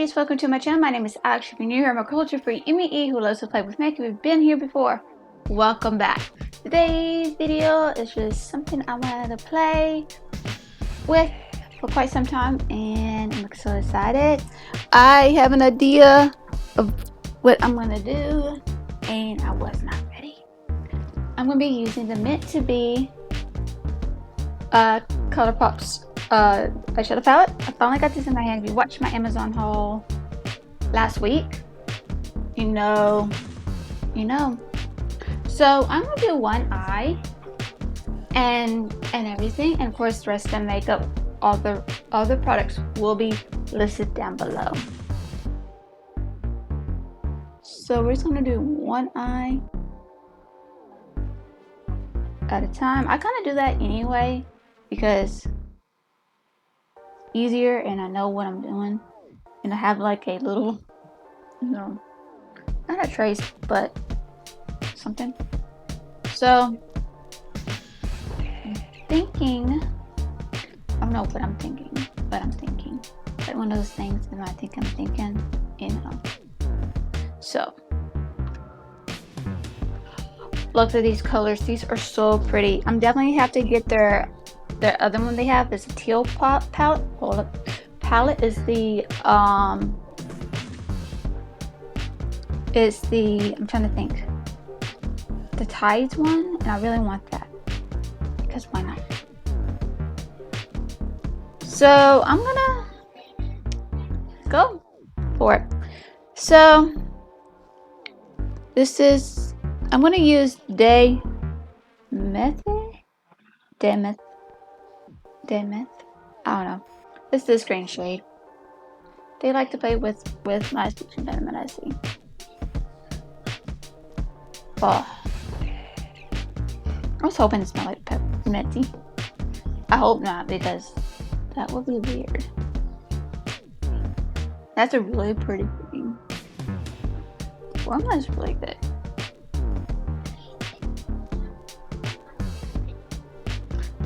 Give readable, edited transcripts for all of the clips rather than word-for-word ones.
beauties, welcome to my channel. My name is Alex. If you're new here, I'm a cruelty-free ME who loves to play with makeup. If you've been here before, welcome back. Today's video is just something I wanted to play with for quite some time, and I'm so excited. I have an idea of what I'm gonna do, and I was not ready. I'm gonna be using the Meant to Be Colourpop's eyeshadow palette. I finally got this in my hand. If you watched my Amazon haul last week, you know. So I'm gonna do one eye and everything, and of course the rest of the makeup, all the products will be listed down below. So we're just gonna do one eye at a time. I kind of do that anyway because easier, and I know what I'm doing, and I have like a little, not a trace, but something. So I'm thinking, I don't know what I'm thinking, but I'm thinking like one of those things, and I think I'm thinking, So look at these colors. These are so pretty. I'm definitely have to get their other one they have is a teal palette. Hold up. Palette is the I'm trying to think, the Tides one, and I really want that because why not? So I'm gonna go for it. So this is, I'm gonna use Day Method. I don't know. It's this green shade. They like to play with my stitching diamond, I see. Oh, I was hoping it smelled like pepperminty. I hope not, because that would be weird. That's a really pretty green. Formula is really good.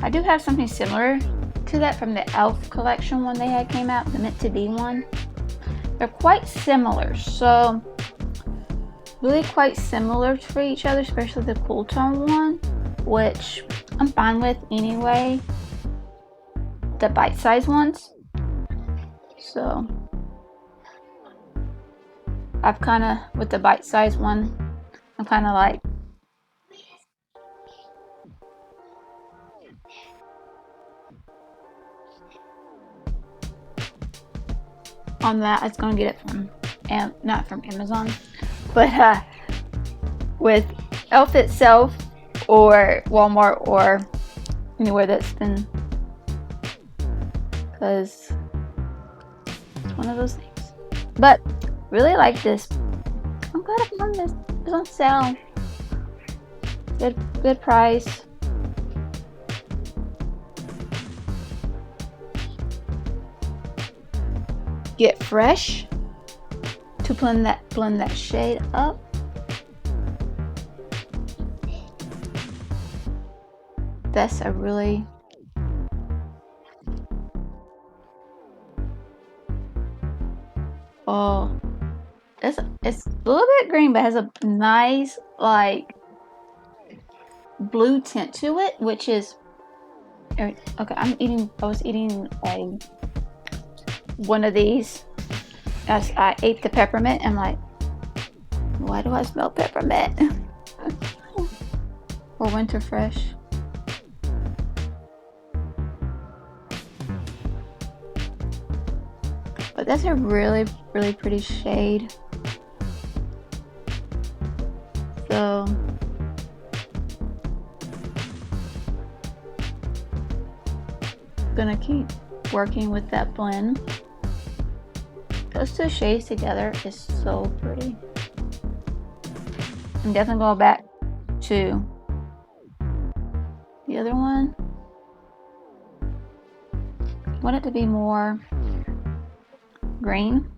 I do have something similar to that from the Elf collection when they had came out, the Meant to Be one. They're quite similar, so really quite similar for each other, especially the cool tone one, which I'm fine with anyway. The bite-sized ones. So I've kind of, with the bite-sized one, I'm kind of like, on that. It's gonna get it from, not from Amazon, but with Elf itself or Walmart or anywhere that's been, because it's one of those things. But really like this. I'm glad I found this. It's on sale. Good price. Get Fresh to blend that shade up. That's a really it's a little bit green, but has a nice like blue tint to it, which is okay. I was eating one of these as I ate the peppermint. I'm like, why do I smell peppermint? Or Winter Fresh. But that's a really pretty shade. So I'm gonna keep working with that blend. Those two shades together is so pretty. I'm definitely going back to the other one. I want it to be more green.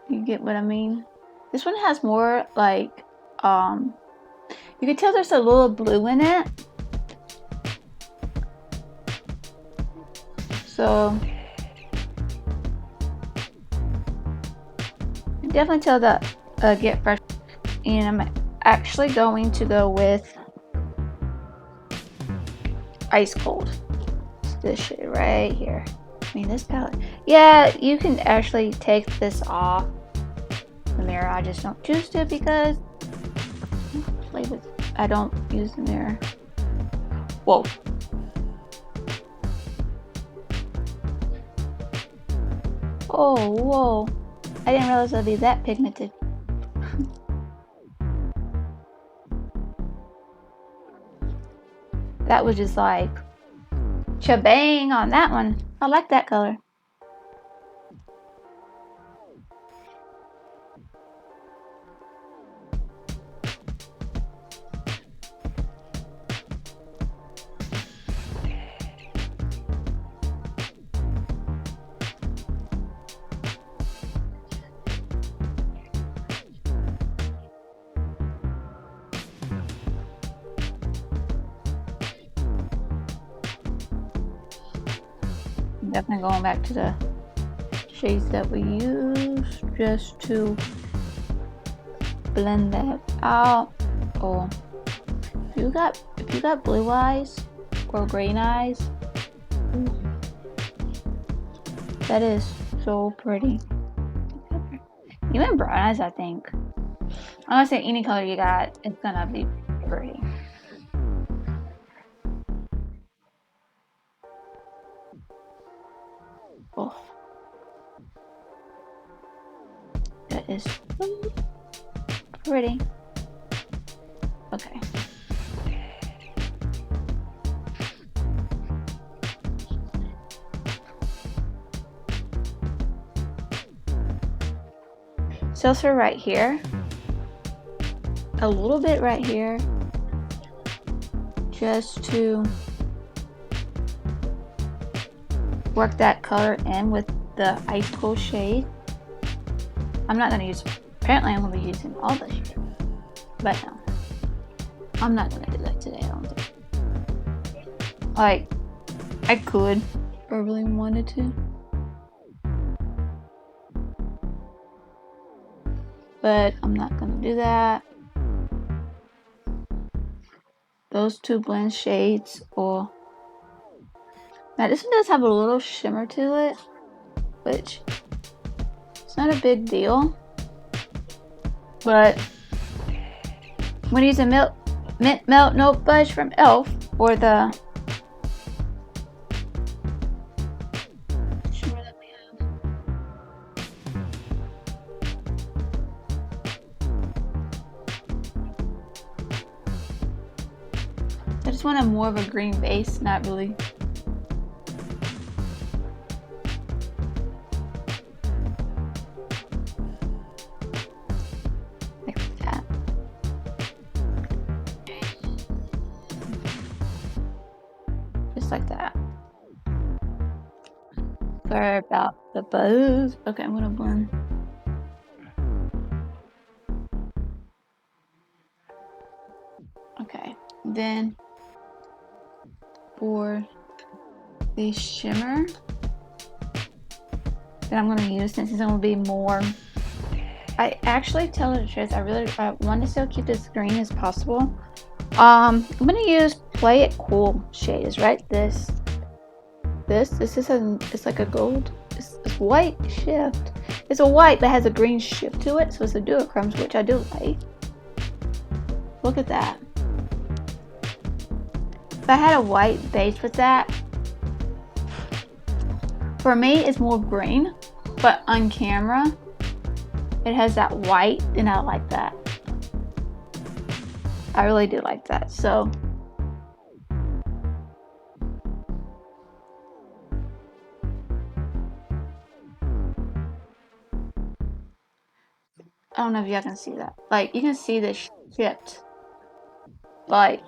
You get what I mean? This one has more like, you can tell there's a little blue in it. So definitely tell the Get Fresh. And I'm actually going to go with Ice Cold. It's this shade right here. I mean, this palette. Yeah, you can actually take this off the mirror. I just don't choose to because I don't use the mirror. Whoa. Oh, whoa. I didn't realize it would be that pigmented. That was just like cha-bang on that one. I like that color. Definitely going back to the shades that we use just to blend that out. Oh, if you got blue eyes or green eyes, that is so pretty. Even brown eyes, I think. I'm gonna say any color you got, it's gonna be pretty. Oh, that is pretty. Okay. Seltzer right here. A little bit right here. Just to work that color in with the Ice Cold shade. I'm not gonna use, apparently I'm gonna be using all the shade. But no. I'm not gonna do that today, I don't think. Like, I could if I really wanted to. But I'm not gonna do that. Those two blend shades, or now this one does have a little shimmer to it, which it's not a big deal. But when using Mint Melt No Budge from e.l.f. or the shimmer that we have, I just wanted more of a green base, not really. Like that. Just like that. Sorry about the buzz. Okay, I'm gonna blend. Okay, then for the shimmer that I'm going to use, since it's going to be more, I actually, tell the truth, I want to still keep this green as possible. I'm going to use Play It Cool shades, right? This is it's like a gold, it's white shift. It's a white but has a green shift to it, so it's a duochrome, which I do like. Look at that. If I had a white base with that, for me it's more green, but on camera it has that white, and I like that. I really do like that. So I don't know if y'all can see that. Like, you can see the shift. Like,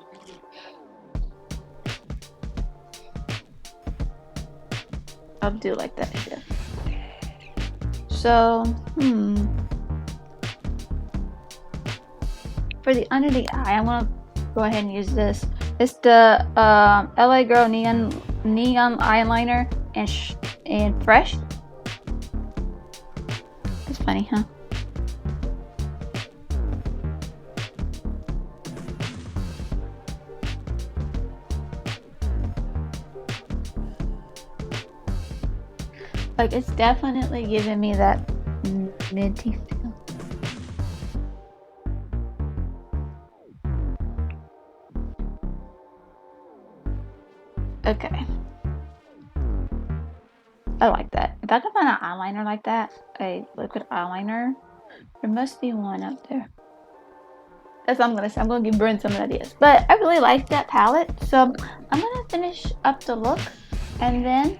I do like that shift. So, for the under the eye, I'm gonna go ahead and use this. It's the LA Girl Neon Eyeliner and Fresh. It's funny, huh? Like, it's definitely giving me that minty feel. Okay. I like that. If I can find an eyeliner like that, a liquid eyeliner, there must be one up there. That's what I'm gonna say. I'm gonna give Bryn some ideas. But I really like that palette, so I'm gonna finish up the look and then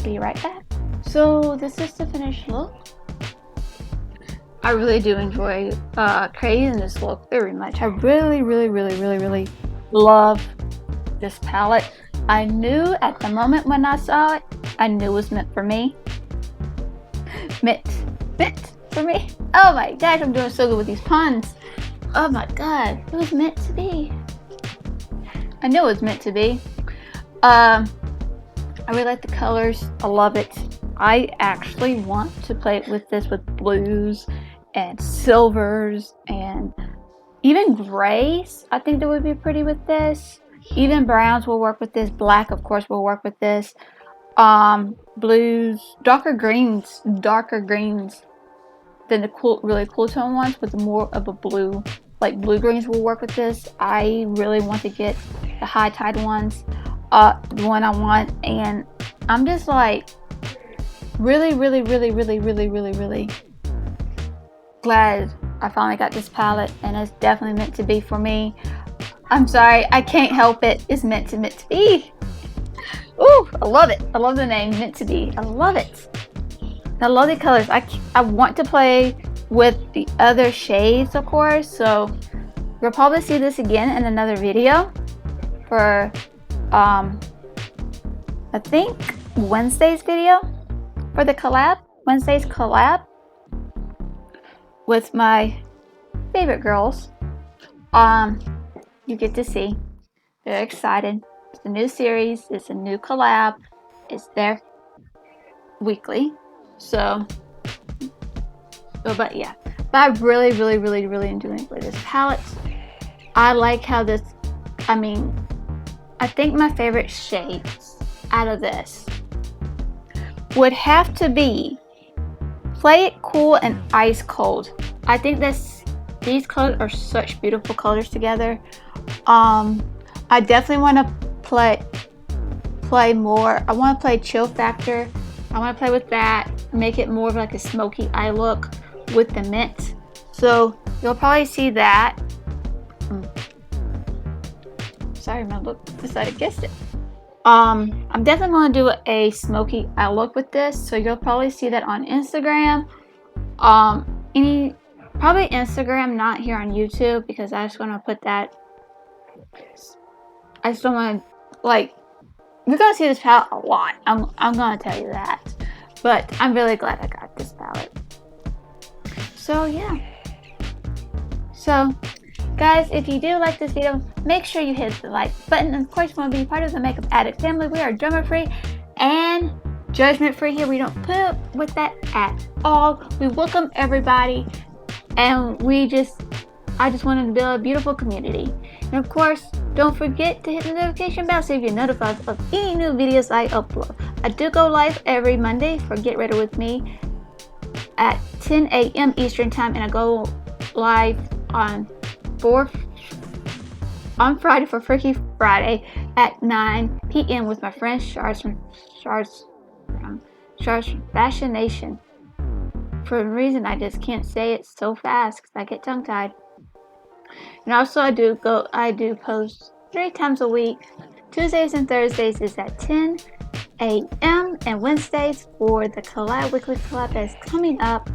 be right back. So this is the finished look. I really do enjoy creating this look very much. I really love this palette. I knew at the moment when I saw it, I knew it was meant for me. Meant for me. Oh my gosh, I'm doing so good with these puns. Oh my god, it was meant to be. I knew it was meant to be. I really like the colors. I love it. I actually want to play with this with blues and silvers and even grays. I think that would be pretty with this. Even browns will work with this. Black, of course, will work with this. Blues, darker greens than the really cool tone ones, with more of a blue, like blue greens will work with this. I really want to get the high tide ones, the one I want, and I'm just like really glad I finally got this palette, and it's definitely meant to be for me. I'm sorry, I can't help it. It's meant to be. Ooh, I love it. I love the name, meant to be. I love it. I love the colors. I want to play with the other shades, of course, so you'll probably see this again in another video for I think Wednesday's video for the collab, Wednesday's collab with my favorite girls. You get to see. Very excited. It's a new series. It's a new collab. It's there weekly. So, but yeah. But I really enjoy this palette. I like how this, I think my favorite shades out of this would have to be Play It Cool and Ice Cold. I think these colors are such beautiful colors together. I definitely want to play more. I want to play Chill Factor. I want to play with that, make it more of like a smoky eye look with the mint. So you'll probably see that. Sorry, my look decided to guess it. I'm definitely going to do a smoky eye look with this, so you'll probably see that on Instagram. Probably Instagram, not here on YouTube, because I just want to put that. I just don't want to, like, you're going to see this palette a lot. I'm going to tell you that. But I'm really glad I got this palette. So, yeah. So, guys, if you do like this video, make sure you hit the like button. And of course, you want to be part of the Makeup Addict family. We are drama free and judgment free here. We don't put up with that at all. We welcome everybody. And I just wanted to build a beautiful community. And of course, don't forget to hit the notification bell so you get notified of any new videos I upload. I do go live every Monday for Get Ready With Me at 10 a.m. Eastern Time, and I go live on Friday for Freaky Friday at 9 p.m. with my friend Shards from Fashion Nation. For a reason, I just can't say it so fast because I get tongue-tied. And also, I do post 3 times a week. Tuesdays and Thursdays is at 10 a.m. and Wednesdays for the weekly collab that's coming up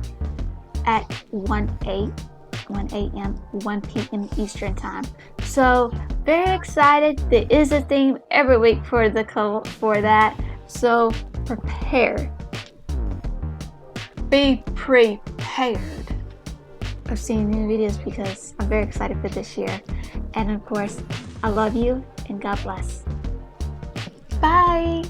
at 1 a.m. 1 p.m. Eastern Time. So very excited. There is a theme every week for that. So prepare. Be prepared of seeing new videos because I'm very excited for this year. And of course, I love you and God bless. Bye.